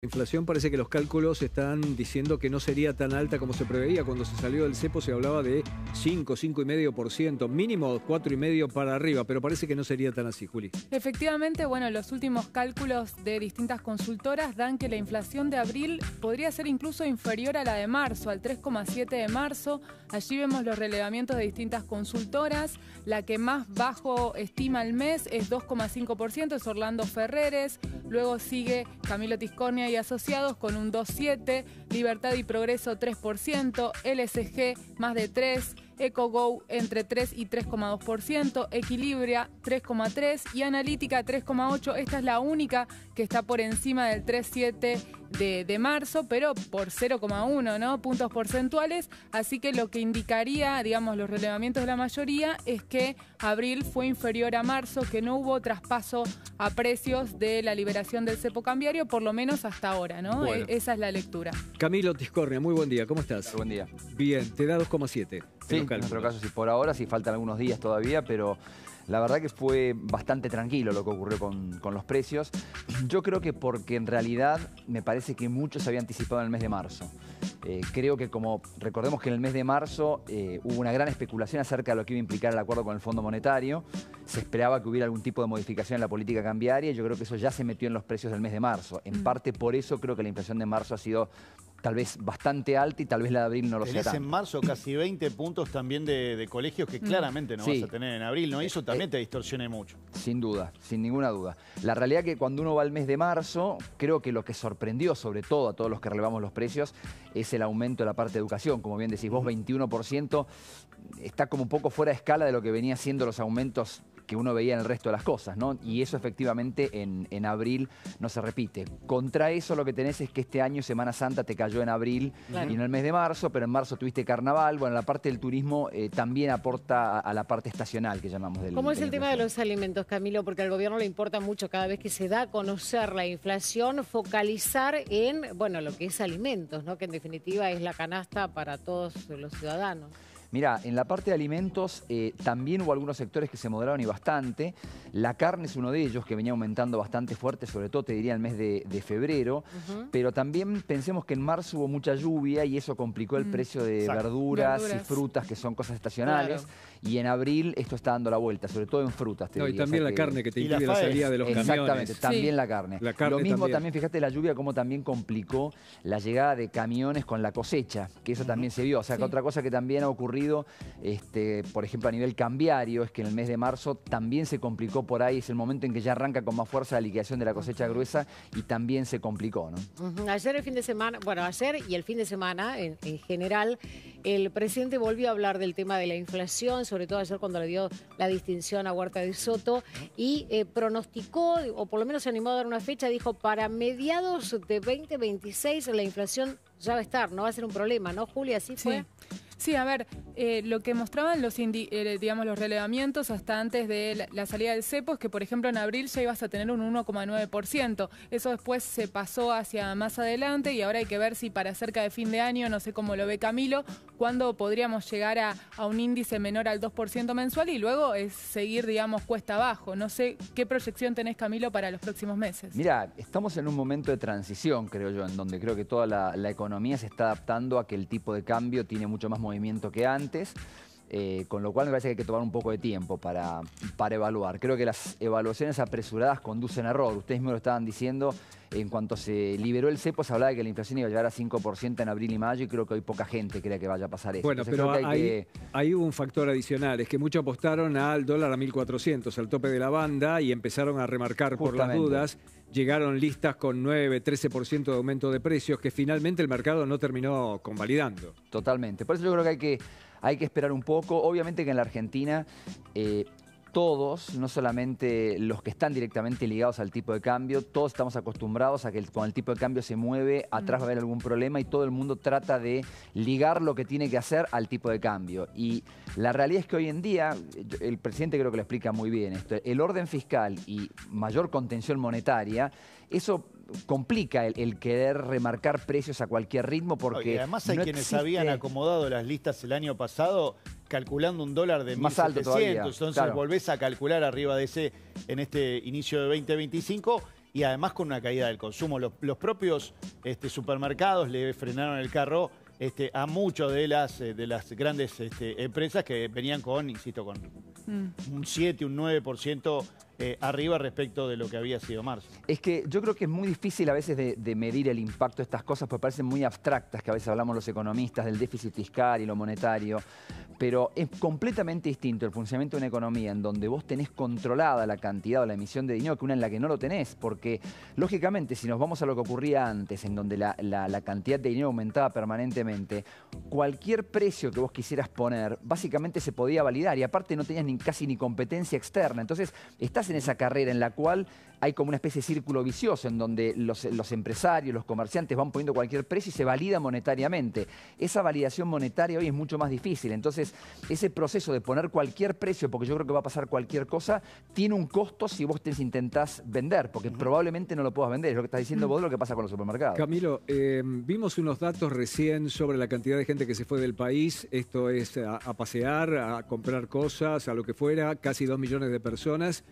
La inflación parece que los cálculos están diciendo que no sería tan alta como se preveía. Cuando se salió del cepo se hablaba de 5,5%, mínimo 4,5% para arriba, pero parece que no sería tan así, Juli. Efectivamente, bueno, los últimos cálculos de distintas consultoras dan que la inflación de abril podría ser incluso inferior a la de marzo, al 3,7% de marzo. Allí vemos los relevamientos de distintas consultoras. La que más bajo estima el mes es 2,5%, es Orlando Ferreres. Luego sigue Camilo Tiscornia y Asociados con un 2,7%, Libertad y Progreso 3%, LSG más de 3%, EcoGo entre 3 y 3,2%, Equilibria 3,3% y Analítica 3,8%. Esta es la única que está por encima del 3,7% de marzo, pero por 0,1, ¿no? Puntos porcentuales. Así que lo que indicaría, digamos, los relevamientos de la mayoría es que abril fue inferior a marzo, que no hubo traspaso a precios de la liberación del cepo cambiario, por lo menos hasta ahora, ¿no? Bueno. Esa es la lectura. Camilo Tiscornia, muy buen día, ¿cómo estás? Buen día. Bien, te da 2,7%. Sí, en nuestro caso sí, por ahora sí faltan algunos días todavía, pero la verdad que fue bastante tranquilo lo que ocurrió con los precios. Yo creo que porque en realidad me parece que mucho se había anticipado en el mes de marzo. Creo que recordemos que en el mes de marzo hubo una gran especulación acerca de lo que iba a implicar el acuerdo con el Fondo Monetario. Se esperaba que hubiera algún tipo de modificación en la política cambiaria y yo creo que eso ya se metió en los precios del mes de marzo. En parte por eso creo que la inflación de marzo ha sido tal vez bastante alta y tal vez la de abril no lo sea tanto. En marzo casi 20 puntos también de colegios que claramente no vas a tener en abril, ¿no? Y eso también te distorsiona mucho. Sin duda, sin ninguna duda. La realidad es que cuando uno va al mes de marzo, creo que lo que sorprendió sobre todo a todos los que relevamos los precios es el aumento de la parte de educación. Como bien decís vos, 21% está como un poco fuera de escala de lo que venía siendo los aumentos que uno veía en el resto de las cosas, ¿no? Y eso efectivamente en abril no se repite. Contra eso lo que tenés es que este año Semana Santa te cayó en abril y no en el mes de marzo, pero en marzo tuviste carnaval. Bueno, la parte del turismo también aporta a la parte estacional que llamamos del. ¿Cómo es el tema de los alimentos, Camilo? Porque al gobierno le importa mucho cada vez que se da a conocer la inflación, focalizar en, bueno, lo que es alimentos, ¿no? Que en definitiva es la canasta para todos los ciudadanos. Mira, en la parte de alimentos también hubo algunos sectores que se moderaron y bastante. La carne es uno de ellos que venía aumentando bastante fuerte, sobre todo te diría el mes de febrero. Pero también pensemos que en marzo hubo mucha lluvia y eso complicó el precio de verduras y frutas, que son cosas estacionales. Claro. Y en abril esto está dando la vuelta, sobre todo en frutas. Te diría. Y también la carne que te impide la salida de los camiones. Exactamente, también la carne. Lo mismo también, fíjate, la lluvia como también complicó la llegada de camiones con la cosecha, que eso también se vio. O sea, que otra cosa que también ha ocurrido, por ejemplo, a nivel cambiario, es que en el mes de marzo también se complicó por ahí. Es el momento en que ya arranca con más fuerza la liquidación de la cosecha gruesa y también se complicó, ¿no? Ayer el fin de semana, bueno, ayer y el fin de semana en general, el presidente volvió a hablar del tema de la inflación, sobre todo ayer cuando le dio la distinción a Huerta de Soto, y pronosticó, o por lo menos se animó a dar una fecha, dijo, para mediados de 2026 la inflación ya va a estar, no va a ser un problema, ¿no, Julia? ¿Así fue? Sí, a ver, lo que mostraban digamos, los relevamientos hasta antes de la salida del cepo es que, por ejemplo, en abril ya ibas a tener un 1,9%. Eso después se pasó hacia más adelante y ahora hay que ver si para cerca de fin de año, no sé cómo lo ve Camilo, cuándo podríamos llegar a un índice menor al 2% mensual y luego es seguir, digamos, cuesta abajo. No sé qué proyección tenés, Camilo, para los próximos meses. Mira, estamos en un momento de transición, creo yo, en donde creo que toda la economía se está adaptando a que el tipo de cambio tiene mucho más movimiento que antes, con lo cual me parece que hay que tomar un poco de tiempo para evaluar. Creo que las evaluaciones apresuradas conducen a error. Ustedes mismos lo estaban diciendo, en cuanto se liberó el cepo se hablaba de que la inflación iba a llegar a 5% en abril y mayo y creo que hoy poca gente cree que vaya a pasar eso. Bueno, entonces, pero hay un factor adicional, es que muchos apostaron al dólar a 1.400, al tope de la banda, y empezaron a remarcar por las dudas. Llegaron listas con 9, 13% de aumento de precios que finalmente el mercado no terminó convalidando. Totalmente. Por eso yo creo que hay que esperar un poco. Obviamente que en la Argentina todos, no solamente los que están directamente ligados al tipo de cambio, todos estamos acostumbrados a que cuando el tipo de cambio se mueve, atrás va a haber algún problema y todo el mundo trata de ligar lo que tiene que hacer al tipo de cambio. Y la realidad es que hoy en día, el presidente creo que lo explica muy bien esto, el orden fiscal y mayor contención monetaria, eso complica el querer remarcar precios a cualquier ritmo porque... Y además hay quienes habían acomodado las listas el año pasado calculando un dólar de 1.700, entonces volvés a calcular arriba de ese en este inicio de 2025 y además con una caída del consumo. Los propios supermercados le frenaron el carro a muchas de las grandes empresas que venían con, insisto, con un 7, un 9% arriba respecto de lo que había sido marzo. Es que yo creo que es muy difícil a veces de medir el impacto de estas cosas, porque parecen muy abstractas, que a veces hablamos los economistas del déficit fiscal y lo monetario, pero es completamente distinto el funcionamiento de una economía en donde vos tenés controlada la cantidad o la emisión de dinero que una en la que no lo tenés, porque lógicamente si nos vamos a lo que ocurría antes, en donde la cantidad de dinero aumentaba permanentemente, cualquier precio que vos quisieras poner básicamente se podía validar y aparte no tenías casi ni competencia externa. Entonces estás en esa carrera en la cual hay como una especie de círculo vicioso en donde los empresarios, los comerciantes van poniendo cualquier precio y se valida monetariamente. Esa validación monetaria hoy es mucho más difícil. Entonces, ese proceso de poner cualquier precio, porque yo creo que va a pasar cualquier cosa, tiene un costo si vos intentás vender, porque probablemente no lo puedas vender. Es lo que estás diciendo vos de lo que pasa con los supermercados. Camilo, vimos unos datos recién sobre la cantidad de gente que se fue del país. Esto es a pasear, a comprar cosas, a lo que fuera, casi 2 millones de personas.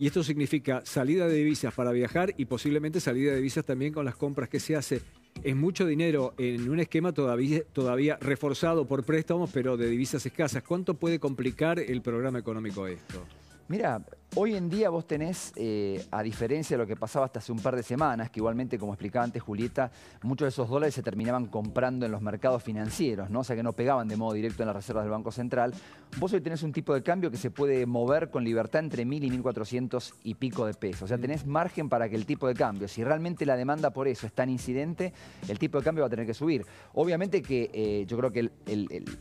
Y esto significa salida de divisas para viajar y posiblemente salida de divisas también con las compras que se hace. Es mucho dinero en un esquema todavía reforzado por préstamos, pero de divisas escasas. ¿Cuánto puede complicar el programa económico esto? Mira, hoy en día vos tenés, a diferencia de lo que pasaba hasta hace un par de semanas, que igualmente, como explicaba antes Julieta, muchos de esos dólares se terminaban comprando en los mercados financieros, ¿no? O sea que no pegaban de modo directo en las reservas del Banco Central. Vos hoy tenés un tipo de cambio que se puede mover con libertad entre 1.000 y 1.400 y pico de pesos. O sea, tenés margen para que el tipo de cambio, si realmente la demanda por eso es tan incidente, el tipo de cambio va a tener que subir. Obviamente que yo creo que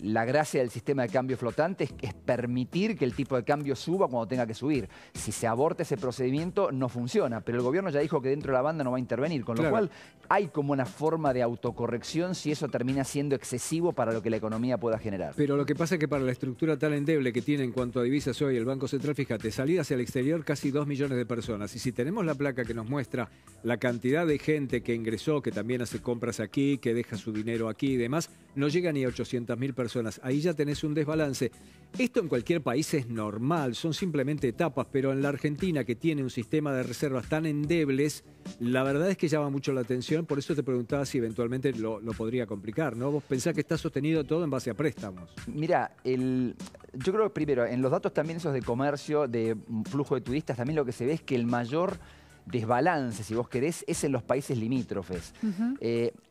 la gracia del sistema de cambio flotante es permitir que el tipo de cambio suba cuando tenga que subir. Si se aborta ese procedimiento, no funciona. Pero el gobierno ya dijo que dentro de la banda no va a intervenir, con lo cual hay como una forma de autocorrección si eso termina siendo excesivo para lo que la economía pueda generar. Pero lo que pasa es que para la estructura tan endeble que tiene en cuanto a divisas hoy el Banco Central, fíjate, salida hacia el exterior casi 2 millones de personas. Y si tenemos la placa que nos muestra la cantidad de gente que ingresó, que también hace compras aquí, que deja su dinero aquí y demás, no llega ni a 800.000 personas. Ahí ya tenés un desbalance. Esto en cualquier país es normal, son simplemente etapas, pero en la Argentina, que tiene un sistema de reservas tan endebles, la verdad es que llama mucho la atención. Por eso te preguntaba si eventualmente lo podría complicar, ¿no? Vos pensás que está sostenido todo en base a préstamos. Mira, yo creo que primero, en los datos también esos de comercio, de flujo de turistas, también lo que se ve es que el mayor desbalance, si vos querés, es en los países limítrofes.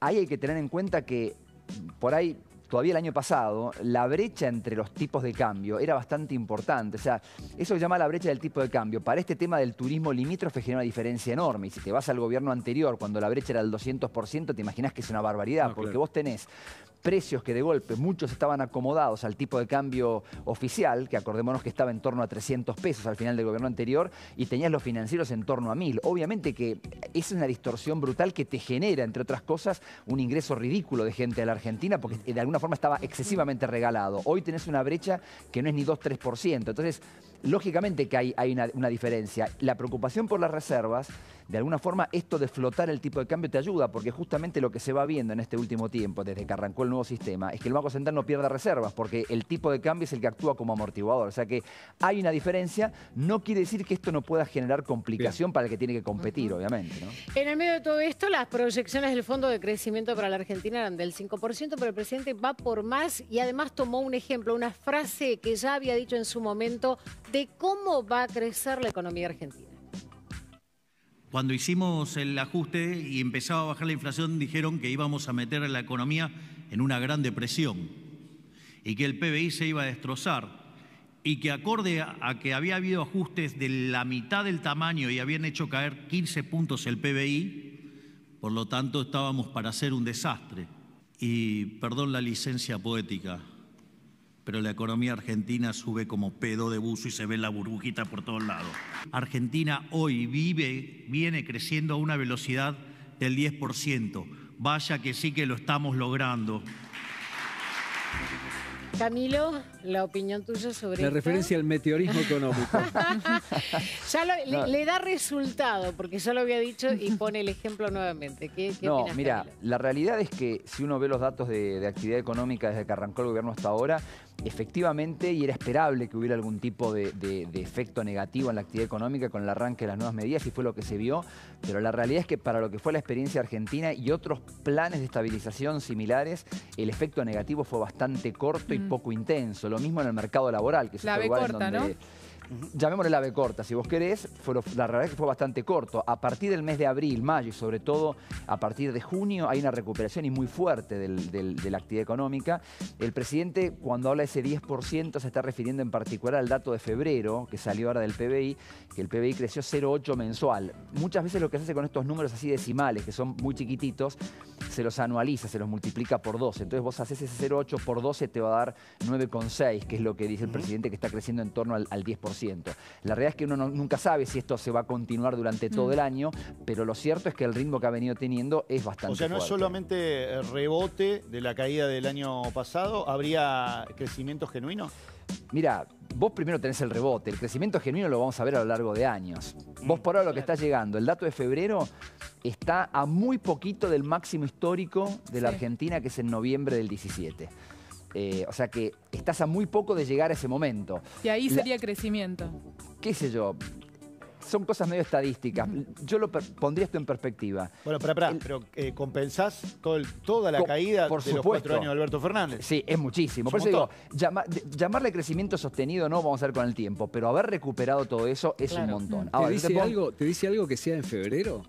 Ahí hay que tener en cuenta que por ahí, todavía el año pasado, la brecha entre los tipos de cambio era bastante importante. O sea, eso se llama la brecha del tipo de cambio. Para este tema del turismo limítrofe genera una diferencia enorme. Y si te vas al gobierno anterior, cuando la brecha era del 200%, te imaginas que es una barbaridad. Porque vos tenés precios que de golpe muchos estaban acomodados al tipo de cambio oficial, que acordémonos que estaba en torno a 300 pesos al final del gobierno anterior, y tenías los financieros en torno a 1.000. Obviamente que es una distorsión brutal que te genera, entre otras cosas, un ingreso ridículo de gente de la Argentina, porque de alguna forma estaba excesivamente regalado. Hoy tenés una brecha que no es ni 2-3%. Entonces, lógicamente que hay una diferencia. La preocupación por las reservas, de alguna forma, esto de flotar el tipo de cambio te ayuda, porque justamente lo que se va viendo en este último tiempo, desde que arrancó el nuevo sistema, es que el Banco Central no pierda reservas, porque el tipo de cambio es el que actúa como amortiguador. O sea que hay una diferencia. No quiere decir que esto no pueda generar complicación para el que tiene que competir, obviamente, ¿no? En el medio de todo esto, las proyecciones del Fondo de Crecimiento para la Argentina eran del 5%, pero el presidente va por más y además tomó un ejemplo, una frase que ya había dicho en su momento de cómo va a crecer la economía argentina. Cuando hicimos el ajuste y empezaba a bajar la inflación, dijeron que íbamos a meter a la economía en una gran depresión y que el PBI se iba a destrozar y que acorde a que había habido ajustes de la mitad del tamaño y habían hecho caer 15 puntos el PBI, por lo tanto estábamos para hacer un desastre. Y perdón la licencia poética, pero la economía argentina sube como pedo de buzo y se ve la burbujita por todos lados. Argentina hoy viene creciendo a una velocidad del 10%. Vaya que sí que lo estamos logrando. Camilo, la opinión tuya sobre la referencia al meteorismo económico. Ya le da resultado, porque ya lo había dicho y pone el ejemplo nuevamente. ¿Qué opinas, mira, Camilo? la realidad es que si uno ve los datos de actividad económica desde que arrancó el gobierno hasta ahora, efectivamente, y era esperable que hubiera algún tipo de efecto negativo en la actividad económica con el arranque de las nuevas medidas, y fue lo que se vio, pero la realidad es que para lo que fue la experiencia argentina y otros planes de estabilización similares, el efecto negativo fue bastante corto y poco intenso. Lo mismo en el mercado laboral, que es la otro B lugar corta, en donde... ¿no? Llamémosle la B corta, si vos querés, la realidad es que fue bastante corto. A partir del mes de abril, mayo y sobre todo a partir de junio hay una recuperación y muy fuerte de la actividad económica. El presidente, cuando habla de ese 10%, se está refiriendo en particular al dato de febrero, que salió ahora del PBI, que el PBI creció 0,8 mensual. Muchas veces lo que se hace con estos números así decimales, que son muy chiquititos, se los anualiza, se los multiplica por 12. Entonces vos haces ese 0,8 por 12, te va a dar 9,6, que es lo que dice el presidente, que está creciendo en torno al 10%. La realidad es que uno nunca sabe si esto se va a continuar durante todo el año, pero lo cierto es que el ritmo que ha venido teniendo es bastante fuerte. O sea, no es solamente rebote de la caída del año pasado, ¿habría crecimiento genuino? Mira, vos primero tenés el rebote, el crecimiento genuino lo vamos a ver a lo largo de años. Vos por ahora lo que está llegando, el dato de febrero está a muy poquito del máximo histórico de la Argentina, que es en noviembre del 17. O sea que estás a muy poco de llegar a ese momento. Y ahí sería crecimiento. ¿Qué sé yo? Son cosas medio estadísticas. Yo pondría esto en perspectiva. Bueno, pero ¿compensás toda la caída por de los 4 años de Alberto Fernández? Sí, es muchísimo. Por eso digo, llamarle crecimiento sostenido no vamos a ver con el tiempo, pero haber recuperado todo eso es un montón. Ahora, ¿Te dice algo que sea en febrero?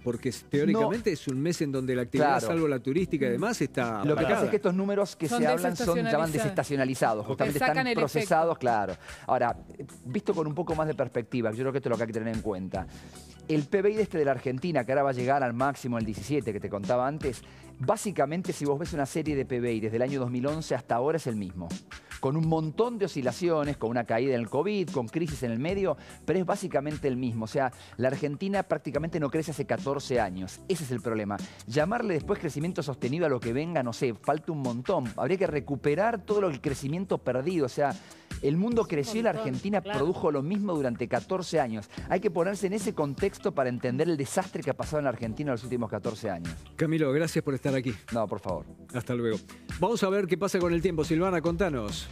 Porque teóricamente es un mes en donde la actividad, salvo la turística y demás, está apagada. Lo que pasa es que estos números que se hablan llaman desestacionalizados. Justamente están procesados, claro. Ahora, visto con un poco más de perspectiva, yo creo que esto es lo que hay que tener en cuenta. El PBI de la Argentina, que ahora va a llegar al máximo el 17, que te contaba antes, básicamente si vos ves una serie de PBI desde el año 2011 hasta ahora es el mismo. Con un montón de oscilaciones, con una caída en el COVID, con crisis en el medio, pero es básicamente el mismo. O sea, la Argentina prácticamente no crece hace 14 años. Ese es el problema. Llamarle después crecimiento sostenido a lo que venga, no sé, falta un montón. Habría que recuperar todo el crecimiento perdido. O sea, el mundo creció y la Argentina produjo lo mismo durante 14 años. Hay que ponerse en ese contexto para entender el desastre que ha pasado en la Argentina en los últimos 14 años. Camilo, gracias por estar aquí. No, por favor. Hasta luego. Vamos a ver qué pasa con el tiempo. Silvana, contanos.